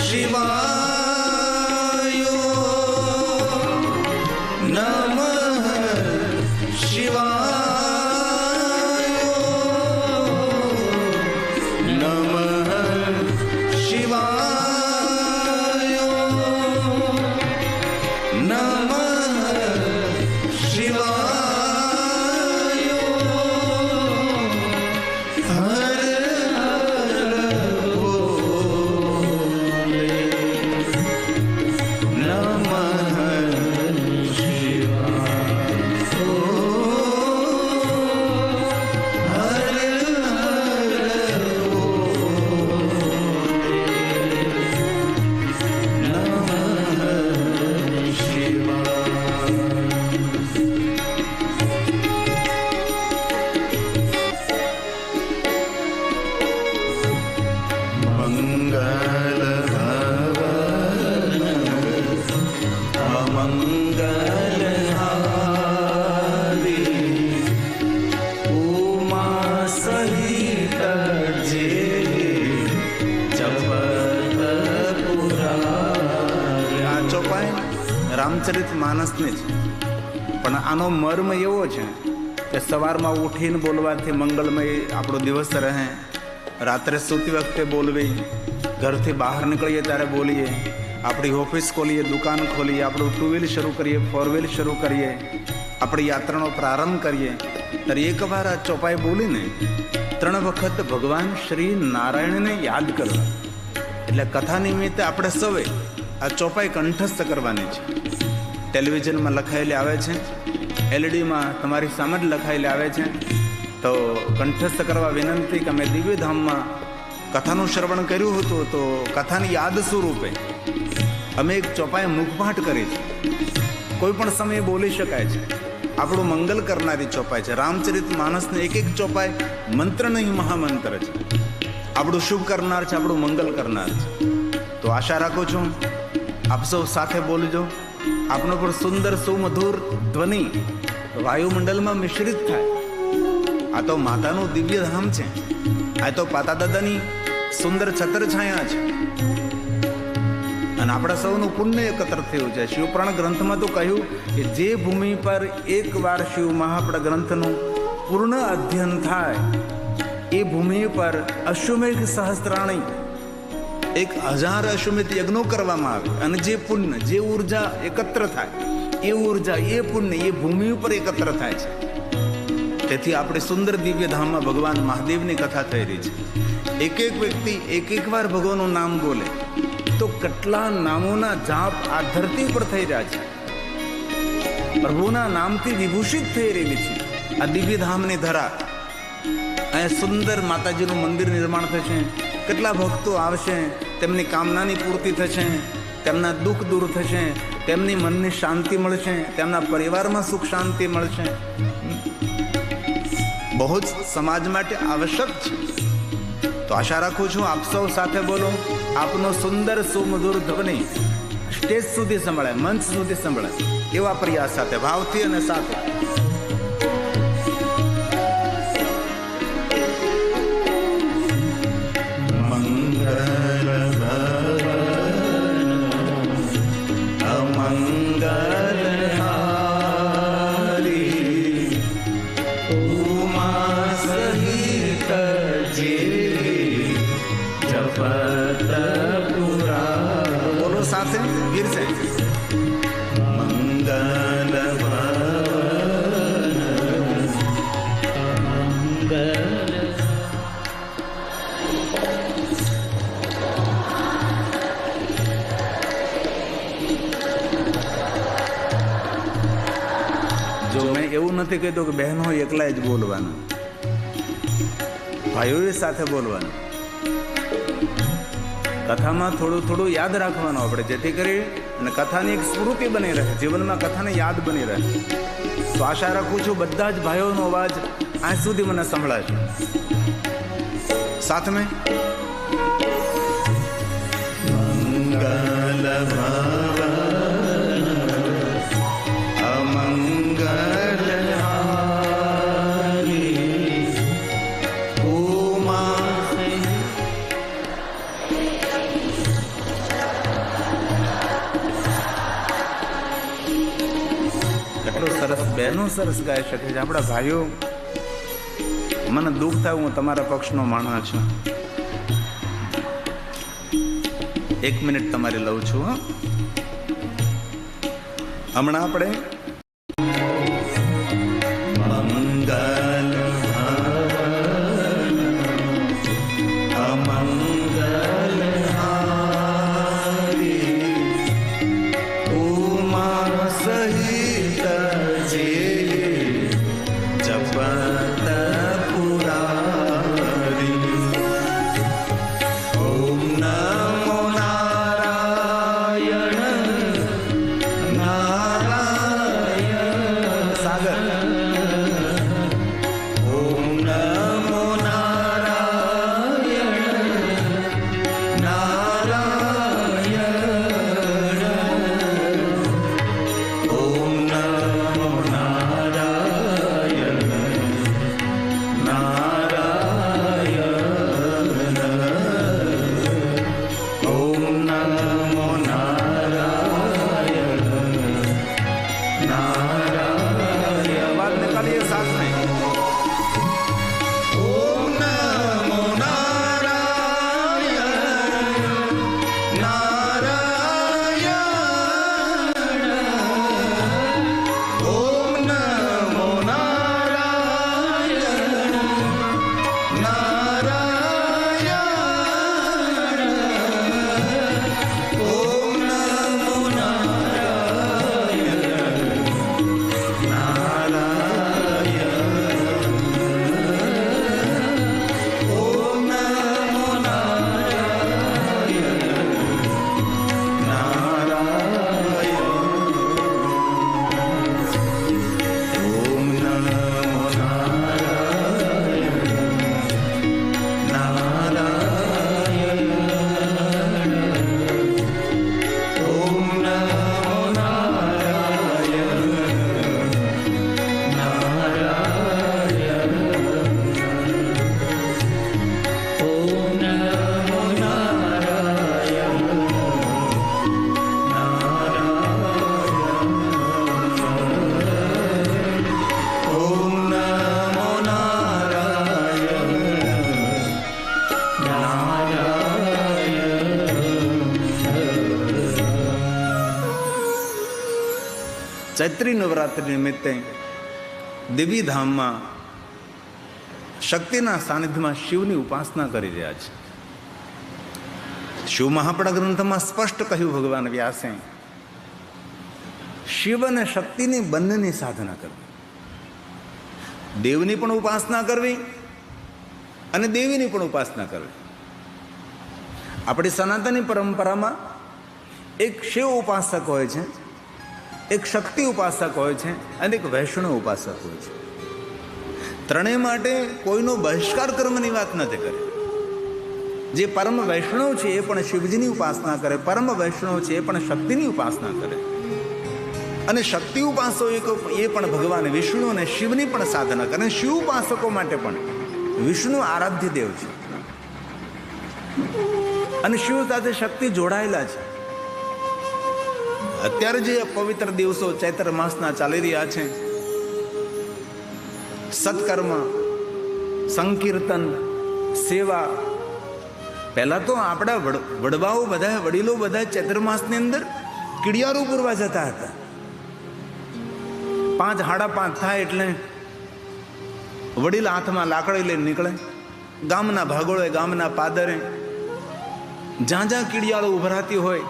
શિવાય નમઃ શિવાય નમઃ શિવાય નમઃ શિવાય હર હર ભોલે નમઃ રામચરિત માનસની છે, પણ આનો મર્મ એવો છે કે સવારમાં ઉઠીને બોલવાથી મંગલમય આપણો દિવસ રહે, રાત્રે સૂતી વખતે બોલવી, ઘરથી બહાર નીકળીએ ત્યારે બોલીએ, આપણી ઓફિસ ખોલીએ, દુકાન ખોલીએ, આપણું ટુ વ્હીલ શરૂ કરીએ, ફોર વ્હીલ શરૂ કરીએ, આપણી યાત્રાનો પ્રારંભ કરીએ ત્યારે એકવાર આ ચોપાઈ બોલીને 3 વખત ભગવાન શ્રી નારાયણને યાદ કરવા. એટલે કથા નિમિત્તે આપણે સૌએ આ ચોપાઈ કંઠસ્થ કરવાની છે. ટેલિવિઝનમાં લખાયેલી આવે છે, એલઈડીમાં તમારી સામે જ લખાયેલી આવે છે. તો કંઠસ્થ કરવા વિનંતી કે અમે દિવ્યધામમાં કથાનું શ્રવણ કર્યું હતું, તો કથાની યાદ સ્વરૂપે અમે એક ચોપાઈ મુખપાઠ કરી છે. કોઈ પણ સમયે બોલી શકાય છે. આપણું મંગલ કરનારી ચોપાઈ છે. રામચરિત માનસની એક એક ચોપાઈ મંત્ર નહીં, મહામંત્ર છે. આપણું શુભ કરનાર છે, આપણું મંગલ કરનાર છે. તો આશા રાખું છું આપ સૌ સાથે બોલજો. આપનો પણ સુંદર સુમધુર ધ્વનિ વાયુમંડળમાં મિશ્રિત થાય. આ તો માતાનું દિવ્ય ધામ છે. આ તો પાતા દાદાની સુંદર છત્રછાયા છે. અને આપણા સૌનું પુણ્ય એકત્ર થયું છે. શિવપુરાણ ગ્રંથમાં તો કહ્યું કે જે ભૂમિ પર એકવાર શિવ મહાપુરાણ ગ્રંથનું પૂર્ણ અધ્યયન થાય એ ભૂમિ પર અશ્વમેઘ સહસ્ત્રાણી 1000 અશ્વમેધ યજ્ઞો કરવામાં આવે, અને જે પુણ્ય, જે ઉર્જા એકત્ર થાય એ ઉર્જા, એ પુણ્ય એ ભૂમિ ઉપર એકત્ર થાય છે. તેથી આપણે સુંદર દિવ્ય ધામમાં ભગવાન મહાદેવની કથા થઈ રહી છે. એક એક વ્યક્તિ એક વાર ભગવાનનું નામ બોલે તો કેટલા નામોના જાપ આ ધરતી પર થઈ રહ્યા છે. પ્રભુના નામથી વિભૂષિત થઈ રહેલી છે આ દિવ્ય ધામની ધરા. અહીંયા સુંદર માતાજીનું મંદિર નિર્માણ થશે. કેટલા ભક્તો આવશે, તેમની કામનાની પૂર્તિ થશે, તેમના દુઃખ દૂર થશે, તેમની મનની શાંતિ મળશે, તેમના પરિવારમાં સુખ શાંતિ મળશે. બહુ જ સમાજ માટે આવશ્યક છે. તો આશા રાખું છું આપ સૌ સાથે બોલો. આપનો સુંદર સુમધુર ધ્વનિ સ્ટેજ સુધી સંભળાય, મંચ સુધી સંભળાય એવા પ્રયાસ સાથે, ભાવથી અને સાથે. બોલો સાથે ગીર છે. મંગલ જો મેં એવું નથી કહેતો કે બહેનો એકલા જ બોલવાનું, ભાઈઓએ સાથે બોલવાનું. કથામાં થોડું થોડું યાદ રાખવાનું આપણે, જેથી કરી અને કથાની એક સ્મૃતિ બની રહે, જીવનમાં કથાને યાદ બની રહે. તો આશા રાખું છું બધા જ ભાઈઓનો અવાજ આજ સુધી મને સંભળાશે. સાથ મેં મંગલ બહેનો સરસ ગાઈ શકે છે. આપણા ભાઈઓ, મને દુઃખ થાય, હું તમારા પક્ષનો માણસ છું. 1 મિનિટ તમારી લઉં છું. હમણાં આપણે ચૈત્રી નવરાત્રિ નિમિત્તે દેવી ધામમાં શક્તિના સાનિધ્યમાં શિવની ઉપાસના કરી રહ્યા છે. શિવ મહાપણા ગ્રંથમાં સ્પષ્ટ કહ્યું ભગવાન વ્યાસે, શિવ અને શક્તિની બંનેની સાધના કરવી, દેવની પણ ઉપાસના કરવી અને દેવીની પણ ઉપાસના કરવી. આપણી સનાતની પરંપરામાં એક શિવ ઉપાસક હોય છે, એક શક્તિ ઉપાસક હોય છે અને એક વૈષ્ણવ ઉપાસક હોય છે. ત્રણેય માટે કોઈનો બહિષ્કાર કર્મની વાત નથી કરી. જે પરમ વૈષ્ણવ છે એ પણ શિવજીની ઉપાસના કરે, પરમ વૈષ્ણવ છે એ પણ શક્તિની ઉપાસના કરે, અને શક્તિ ઉપાસકો એ પણ ભગવાન વિષ્ણુ અને શિવની પણ સાધના કરે. શિવ ઉપાસકો માટે પણ વિષ્ણુ આરાધ્ય દેવ છે અને શિવ સાથે શક્તિ જોડાયેલા છે. અત્યારે જે પવિત્ર દિવસો ચૈત્ર માસના ચાલી રહ્યા છે, સત્કર્મ, સંકીર્તન, સેવા. પહેલા તો આપણા વડવાઓ બધા, વડીલો બધા ચૈત્ર માસની અંદર કીડિયારું પૂરવા જતા હતા. 5, 5:30 થાય એટલે વડીલ હાથમાં લાકડી લઈને નીકળે, ગામના ભાગોળે, ગામના પાદરે જ્યાં જ્યાં કીડિયાળો ઉભરાતી હોય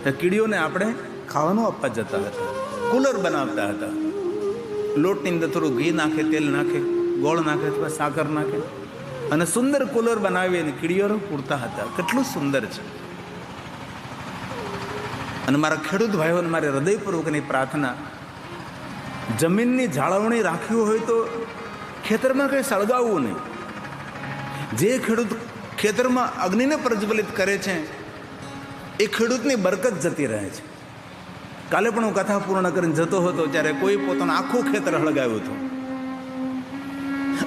એ કીડીઓને આપણે ખાવાનું આપવા જતા હતા. કુલર બનાવતા હતા, લોટની અંદર થોડું ઘી નાખે, તેલ નાખે, ગોળ નાખે અથવા સાકર નાખે અને સુંદર કુલર બનાવી અને કીડીઓ પૂરતા હતા. કેટલું સુંદર છે. અને મારા ખેડૂત ભાઈઓને મારી હૃદયપૂર્વકની પ્રાર્થના, જમીનની જાળવણી રાખવી હોય તો ખેતરમાં કંઈ સળગાવવું નહીં. જે ખેડૂત ખેતરમાં અગ્નિને પ્રજ્વલિત કરે છે એ ખેડૂતની બરકત જતી રહે છે. કાલે પણ હું કથા પૂર્ણ કરીને જતો હતો ત્યારે કોઈ પોતાનું આખું ખેતર હળગાવ્યું હતું.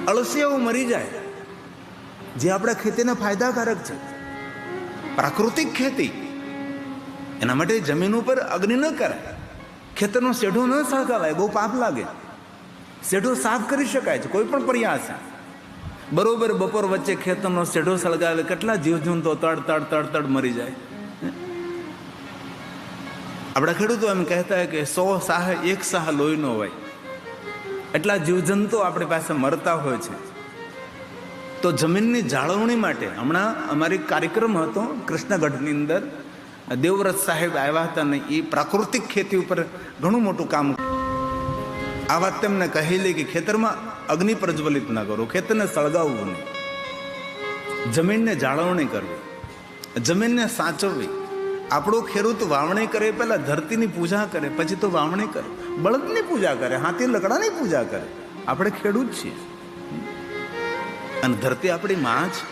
અળસિયાઓ મરી જાય, જે આપણા ખેતીને ફાયદાકારક છે. પ્રાકૃતિક ખેતી, એના માટે જમીન ઉપર અગ્નિ ન કરાય. ખેતરનો શેઢો ન સળગાવાય, બહુ પાપ લાગે. શેઢો સાફ કરી શકાય છે કોઈ પણ પ્રયાસ. બરોબર બપોર વચ્ચે ખેતરનો શેઢો સળગાવે, કેટલા જીવજંતુઓ તડ મરી જાય. આપણા ખેડૂતો એમ કહેતા હોય કે 100 સાહ 1 સાહ લોહી નો હોય, એટલા જીવજંતુઓ આપણી પાસે મરતા હોય છે. તો જમીનની જાળવણી માટે હમણાં અમારી કાર્યક્રમ હતો કૃષ્ણગઢની અંદર, દેવવ્રત સાહેબ આવ્યા હતા ને એ પ્રાકૃતિક ખેતી ઉપર ઘણું મોટું કામ. આ વાત તેમને કહેલી કે ખેતરમાં અગ્નિ પ્રજ્વલિત ના કરો, ખેતરને સળગાવવું નહીં, જમીનને જાળવણી કરવી, જમીનને સાચવવી. આપણો ખેડૂત વાવણી કરે પહેલા ધરતીની પૂજા કરે, પછી તો વાવણી કરે. બળદની પૂજા કરે, હાથી લકડાની પૂજા કરે. આપણે ખેડૂત છીએ અને ધરતી આપણી માં છે.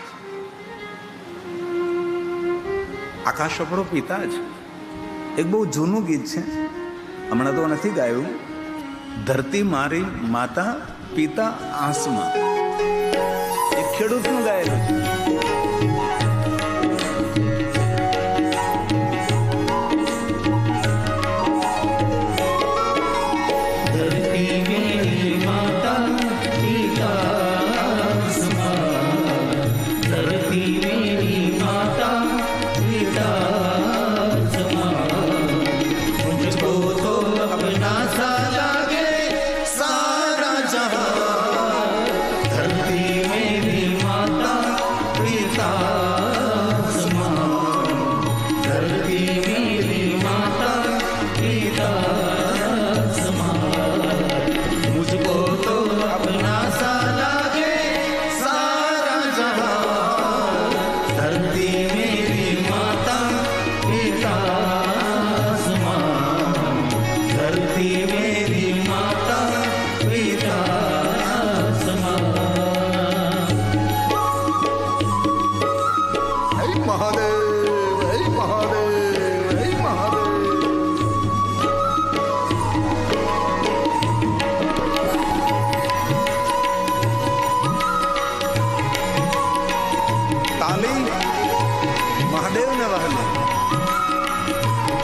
આકાશ આપણો પિતા છે. એક બહુ જૂનું ગીત છે, હમણાં તો નથી ગાયું. ધરતી મારી માતા, પિતા આસમાન. એક ખેડૂતનું ગાયેલું છે.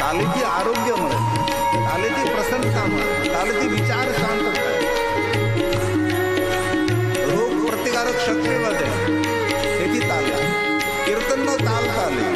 તાલીથી આરોગ્ય મળે, તાલીથી પ્રસન્નતા મળે, તાલીથી વિચાર શાંત થાય, રોગ પ્રતિકારક શક્તિ વધે. તેથી તાલી, કીર્તનનો તાલ તાલી.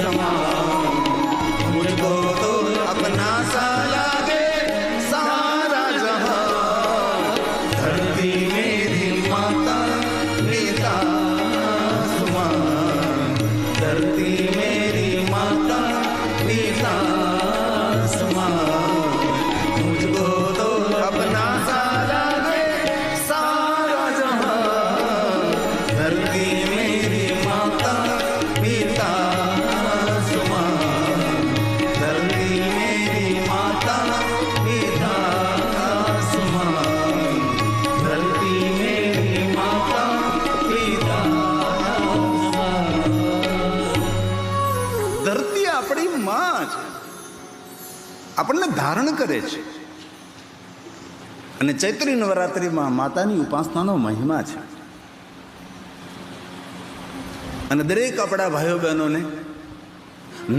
समान, मुझको तो अपना सा लागे सारा जहां। धरती मेरी माता पिता समान, धरती मेरी माता पिता समान, मुझको तो अपना सा लागे सारा जहां। धरती मेरी माता पिता समान, धरती मेरी माता पिता समान, धरती मेरी माता पिता समान। ધરતી આપણી માં છે, આપણને ધારણ કરે છે. અને ચૈત્રી નવરાત્રિમાં માતાની ઉપાસનાનો મહિમા છે. અને દરેક આપણા ભાઈઓ બહેનોને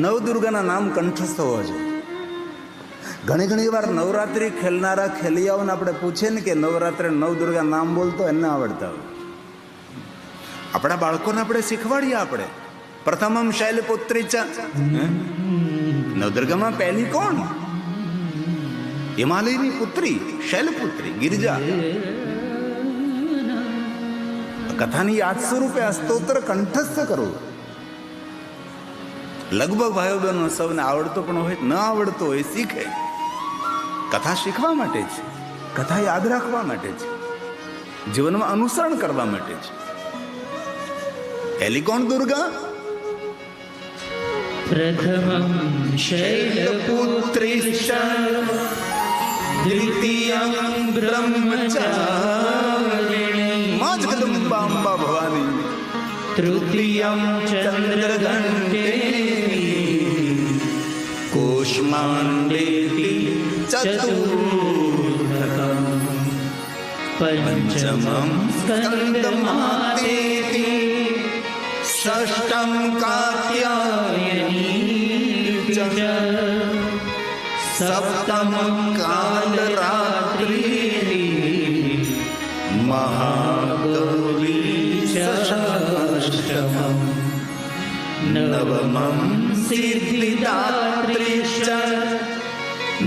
નવદુર્ગાના નામ કંઠસ્થ હોવા જોઈએ. ઘણી વાર નવરાત્રિ ખેલનારા ખેલિયાઓને આપણે પૂછીએ ને કે નવરાત્રે નવદુર્ગા નામ બોલતો એને આવડતા હોય. આપણા બાળકોને આપણે શીખવાડીએ. આપણે પ્રથમમ શૈલપુત્રી ચ, નવદુર્ગામાં પહેલી કોણ? હિમાલયની પુત્રી શૈલપુત્રી ગિરિજા. કથાની યાદ સ્વરૂપે આ સ્તોત્ર કંઠસ્થ કરવું. લગભગ ભાઈઓ બહેનો સૌને આવડતો પણ હોય, ન આવડતો હોય શીખે. કથા શીખવા માટે છે, કથા યાદ રાખવા માટે છે, જીવનમાં અનુસરણ કરવા માટે છે. પહેલી કોણ દુર્ગા? પ્રથમં શૈલપુત્રી દ્વિતીયં બ્રહ્મચારિણી માં જગદંબા અંબા ભવાની, તૃતીયં ચંદ્રઘંટેની કુષ્માંડેતિ ચતુર્થકં પંચમં સ્કંદમાતેતિ ષષ્ઠમ કાત્યાયની ચ સપ્તમં કાલરાત્રિ મહાગૌરી ષષ્ઠમં નવમં સિદ્ધિદાત્રીશ્ચ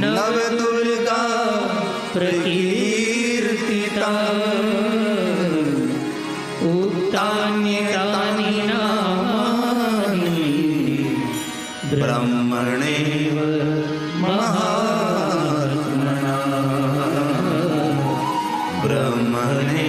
નવદુર્ગા પ્રકીર્તિતા ઉક્તાન્યતાનિ નામાનિ બ્રહ્મણેવ મહાત્મના બ્રહ્મણે